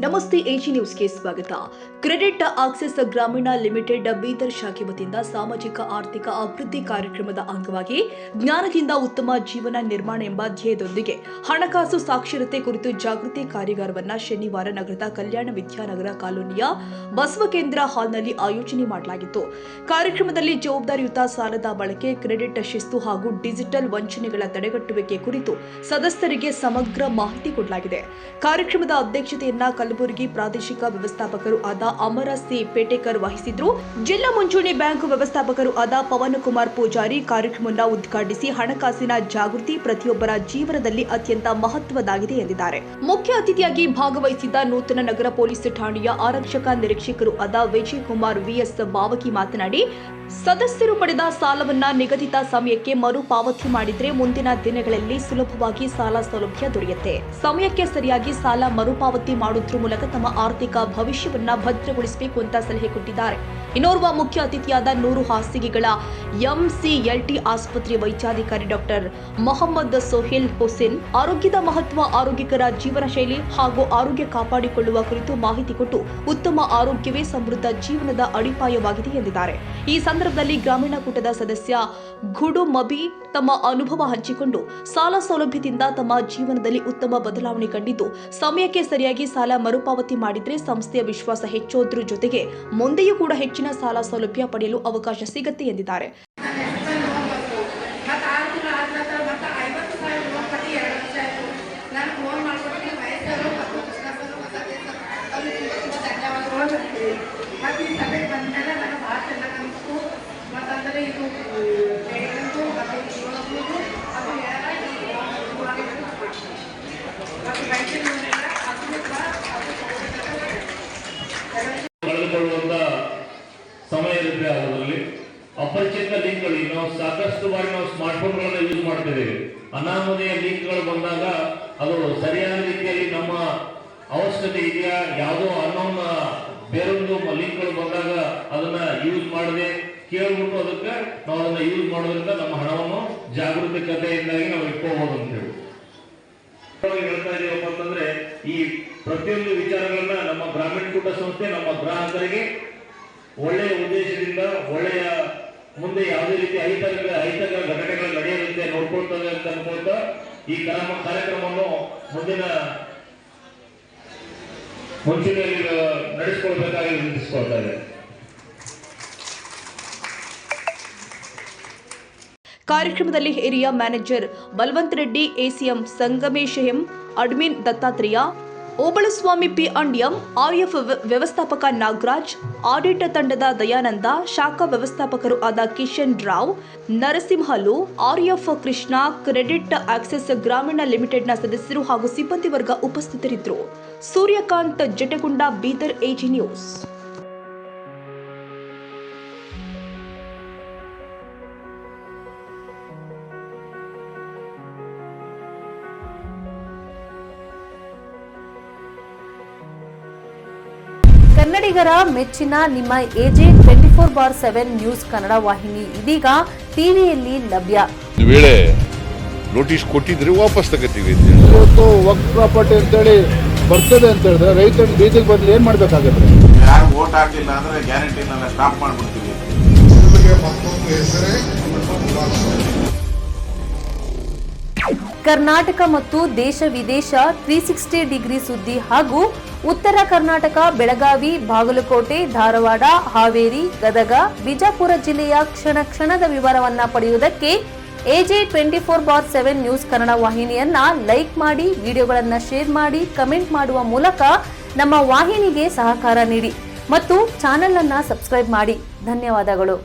ನಮಸ್ತೆ ಎಜಿ ನ್ಯೂಸ್ಗೆ ಸ್ವಾಗತ. ಕ್ರೆಡಿಟ್ ಆಕ್ಸೆಸ್ ಗ್ರಾಮೀಣ ಲಿಮಿಟೆಡ್ ಬೀದರ್ ಶಾಖೆ ವತಿಯಿಂದ ಸಾಮಾಜಿಕ ಆರ್ಥಿಕ ಅಭಿವೃದ್ಧಿ ಕಾರ್ಯಕ್ರಮದ ಅಂಗವಾಗಿ ಜ್ಞಾನದಿಂದ ಉತ್ತಮ ಜೀವನ ನಿರ್ಮಾಣ ಎಂಬ ಧ್ಯೇಯದೊಂದಿಗೆ ಹಣಕಾಸು ಸಾಕ್ಷರತೆ ಕುರಿತು ಜಾಗೃತಿ ಕಾರ್ಯಾಗಾರವನ್ನು ಶನಿವಾರ ನಗರದ ಕಲ್ಯಾಣ ವಿದ್ಯಾನಗರ ಕಾಲೋನಿಯ ಬಸವಕೇಂದ್ರ ಹಾಲ್ನಲ್ಲಿ ಆಯೋಜನೆ ಮಾಡಲಾಗಿತ್ತು. ಕಾರ್ಯಕ್ರಮದಲ್ಲಿ ಜವಾಬ್ದಾರಿಯುತ ಸಾಲದ ಬಳಕೆ, ಕ್ರೆಡಿಟ್ ಶಿಸ್ತು ಹಾಗೂ ಡಿಜಿಟಲ್ ವಂಚನೆಗಳ ತಡೆಗಟ್ಟುವಿಕೆ ಕುರಿತು ಸದಸ್ಯರಿಗೆ ಸಮಗ್ರ ಮಾಹಿತಿ ಕೊಡಲಾಗಿದೆ. ಕಾರ್ಯಕ್ರಮದ ಅಧ್ಯಕ್ಷತೆಯನ್ನ ಕಲಬುರಗಿ ಪ್ರಾದೇಶಿಕ ವ್ಯವಸ್ಥಾಪಕರು ಆದ ಅಮರ ಸಿ ಪೇಟೇಕರ್ ವಹಿಸಿದ್ರು. ಜಿಲ್ಲಾ ಮುಂಚೂಣಿ ಬ್ಯಾಂಕ್ ವ್ಯವಸ್ಥಾಪಕರು ಆದ ಪವನ್ ಕುಮಾರ್ ಪೂಜಾರಿ ಕಾರ್ಯಕ್ರಮವನ್ನು ಉದ್ಘಾಟಿಸಿ ಹಣಕಾಸಿನ ಜಾಗೃತಿ ಪ್ರತಿಯೊಬ್ಬರ ಜೀವನದಲ್ಲಿ ಅತ್ಯಂತ ಮಹತ್ವದಾಗಿದೆ ಎಂದಿದ್ದಾರೆ. ಮುಖ್ಯ ಅತಿಥಿಯಾಗಿ ಭಾಗವಹಿಸಿದ್ದ ನೂತನ ನಗರ ಪೊಲೀಸ್ ಠಾಣೆಯ ಆರಕ್ಷಕ ನಿರೀಕ್ಷಕರು ಆದ ವಿಜಯ್ ಕುಮಾರ್ ವಿಎಸ್ ಬಾವಕಿ ಮಾತನಾಡಿ, ಸದಸ್ಯರು ಪಡೆದ ಸಾಲವನ್ನ ನಿಗದಿತ ಸಮಯಕ್ಕೆ ಮರುಪಾವತಿ ಮಾಡಿದ್ರೆ ಮುಂದಿನ ದಿನಗಳಲ್ಲಿ ಸುಲಭವಾಗಿ ಸಾಲ ಸೌಲಭ್ಯ ದೊರೆಯುತ್ತೆ. ಸಮಯಕ್ಕೆ ಸರಿಯಾಗಿ ಸಾಲ ಮರುಪಾವತಿ ಮಾಡುವುದರ ಮೂಲಕ ತಮ್ಮ ಆರ್ಥಿಕ ಭವಿಷ್ಯವನ್ನ ಭದ್ರಗೊಳಿಸಬೇಕು ಅಂತ ಸಲಹೆ ಕೊಟ್ಟಿದ್ದಾರೆ. ಇನ್ನೋರ್ವ ಮುಖ್ಯ ಅತಿಥಿಯಾದ 100 ಹಾಸಿಗೆಗಳ ಎಂಸಿಎಲ್ಟಿ ಆಸ್ಪತ್ರೆ ವೈದ್ಯಾಧಿಕಾರಿ ಡಾಕ್ಟರ್ ಮೊಹಮ್ಮದ್ ಸೋಹೇಲ್ ಹುಸೇನ್ ಆರೋಗ್ಯದ ಮಹತ್ವ, ಆರೋಗ್ಯಕರ ಜೀವನ ಶೈಲಿ ಹಾಗೂ ಆರೋಗ್ಯ ಕಾಪಾಡಿಕೊಳ್ಳುವ ಕುರಿತು ಮಾಹಿತಿ ಕೊಟ್ಟು ಉತ್ತಮ ಆರೋಗ್ಯವೇ ಸಮೃದ್ಧ ಜೀವನದ ಅಡಿಪಾಯವಾಗಿದೆ ಎಂದಿದ್ದಾರೆ. ಈ ಸಂದರ್ಭದಲ್ಲಿ ಗ್ರಾಮೀಣ ಕೂಟದ ಸದಸ್ಯ ಗುಡು ಮಬಿ ತಮ್ಮ ಅನುಭವ ಹಂಚಿಕೊಂಡು ಸಾಲ ಸೌಲಭ್ಯದಿಂದ ತಮ್ಮ ಜೀವನದಲ್ಲಿ ಉತ್ತಮ ಬದಲಾವಣೆ ಕಂಡಿದ್ದು, ಸಮಯಕ್ಕೆ ಸರಿಯಾಗಿ ಸಾಲ ಮರುಪಾವತಿ ಮಾಡಿದ್ರೆ ಸಂಸ್ಥೆಯ ವಿಶ್ವಾಸ ಹೆಚ್ಚೋದ್ರ ಜೊತೆಗೆ ಮುಂದೆಯೂ ಕೂಡ ಹೆಚ್ಚಿನ ಸಾಲ ಸೌಲಭ್ಯ ಪಡೆಯಲು ಅವಕಾಶ ಸಿಗುತ್ತೆ ಎಂದಿದ್ದಾರೆ. ಕಳೆದುಕೊಳ್ಳುವಂತ ಸಮಯ ಇರುತ್ತೆ. ಅದರಲ್ಲಿ ಅಪರಿಚಿತ ಲಿಂಕ್ಗಳು, ನಾವು ಸಾಕಷ್ಟು ಬಾರಿ ನಾವು ಸ್ಮಾರ್ಟ್ಫೋನ್ಗಳನ್ನ ಯೂಸ್ ಮಾಡ್ತಿದ್ದೇವೆ. ಅನಾಮಧೇಯ ಲಿಂಕ್ಗಳು ಬಂದಾಗ ಅದು ಸರಿಯಾದ ರೀತಿಯಲ್ಲಿ ನಮ್ಮ ಅವಶ್ಯಕತೆ ಇದೆಯಾ, ಯಾವುದೋ ಅನ್ನೋನ್ ಬೇರೊಂದು ಲಿಂಕ್ಗಳು ಬಂದಾಗ ಅದನ್ನ ಯೂಸ್ ಮಾಡದೆ ಕೇಳ್ಬಿಟ್ಟು ಅದಕ್ಕೆ ನಾವು ಅದನ್ನ ಯೂಸ್ ಮಾಡೋದ್ರಿಂದ ನಮ್ಮ ಹಣವನ್ನು ಜಾಗರೂಕತೆಯಿಂದಾಗಿ ನಾವು ಇಟ್ಕೋಬಹುದು ಅಂತ ಹೇಳಿ ಹೇಳ್ತಾ ಇದೀವಪ್ಪ ಅಂತಂದ್ರೆ, ಈ ಪ್ರತಿಯೊಂದು ವಿಚಾರಗಳನ್ನ ನಮ್ಮ ಗ್ರಾಮೀಣ ಕೂಟ ಸಂಸ್ಥೆ ನಮ್ಮ ಗ್ರಾಹಕರಿಗೆ ಒಳ್ಳೆಯ ಉದ್ದೇಶದಿಂದ ಒಳ್ಳೆಯ ಮುಂದೆ ಯಾವುದೇ ರೀತಿ ಅಹಿತಕರ ಘಟನೆಗಳು ನಡೆಯದಂತೆ ನೋಡ್ಕೊಳ್ತದೆ ಅಂತ ಅನ್ಕೊಳ್ತಾ ಈ ಕಾರ್ಯಕ್ರಮವನ್ನು ಮುಂದಿನ ಮುಂಚೂಣಿಯಲ್ಲಿ ನಡೆಸಿಕೊಳ್ಬೇಕಾಗಿ ವಿನಂತಿಸಿಕೊಳ್ತಾ ಇದೆ. ಕಾರ್ಯಕ್ರಮದಲ್ಲಿ ಹಿರಿಯ manager Balwant Reddy, ACM Sangamesh M, admin Dattatreya, Obalaswamy P and M, RF ವ್ಯವಸ್ಥಾಪಕ ನಾಗರಾಜ್, ಆಡಿಟ್ ತಂಡದ ದಯಾನಂದ, ಶಾಖಾ ವ್ಯವಸ್ಥಾಪಕರು ಆದ Kishan Rao, Narasimhulu, RF Krishna, credit access Grameen ಲಿಮಿಟೆಡ್ನ ಸದಸ್ಯರು ಹಾಗೂ ಸಿಬ್ಬಂದಿ ವರ್ಗ ಉಪಸ್ಥಿತರಿದ್ದರು. Suryakant Jatagunda, Bidar, AG news. ಕನ್ನಡಿಗರ ಮೆಚ್ಚಿನ ನಿಮ್ಮ ಎಜೆ 24/7 ನ್ಯೂಸ್ ಕನ್ನಡ ವಾಹಿನಿ ಇದೀಗ ಟಿವಿಯಲ್ಲಿ ಲಭ್ಯ. ವೇಳೆ ನೋಟಿಸ್ ಕೊಟ್ಟಿದ್ರೆ ವಾಪಸ್ ತಗೋತೀವಿ. ಇವತ್ತು ವಕ್ಫ್ ಪ್ರಾಪರ್ಟಿ ಅಂತೇಳಿ ಬರ್ತದೆ ಅಂತ ಹೇಳಿದ್ರೆ ರೈತರ ಬೀದಿಗೆ ಬದಲು ಏನ್ ಮಾಡ್ಬೇಕಾಗತ್ತೆ? ಯಾರು ವೋಟ್ ಹಾಕಿಲ್ಲ ಅಂದ್ರೆ ಗ್ಯಾರಂಟಿನೆಲ್ಲ ಸ್ಟಾಪ್ ಮಾಡ್ಬಿಡ್ತೀವಿ. ಕರ್ನಾಟಕ ಮತ್ತು ದೇಶ ವಿದೇಶ 360 ಡಿಗ್ರಿ ಸುದ್ದಿ ಹಾಗೂ ಉತ್ತರ ಕರ್ನಾಟಕ, ಬೆಳಗಾವಿ, ಬಾಗಲಕೋಟೆ, ಧಾರವಾಡ, ಹಾವೇರಿ, ಗದಗ, ಬಿಜಾಪುರ ಜಿಲ್ಲೆಯ ಕ್ಷಣ ಕ್ಷಣದ ವಿವರವನ್ನ ಪಡೆಯುವುದಕ್ಕೆ ಎಜೆ 24/7 ನ್ಯೂಸ್ ಕನ್ನಡ ವಾಹಿನಿಯನ್ನ ಲೈಕ್ ಮಾಡಿ, ವಿಡಿಯೋಗಳನ್ನ ಶೇರ್ ಮಾಡಿ, ಕಮೆಂಟ್ ಮಾಡುವ ಮೂಲಕ ನಮ್ಮ ವಾಹಿನಿಗೆ ಸಹಕಾರ ನೀಡಿ ಮತ್ತು ಚಾನೆಲ್ ಅನ್ನ ಸಬ್ಸ್ಕ್ರೈಬ್ ಮಾಡಿ. ಧನ್ಯವಾದಗಳು.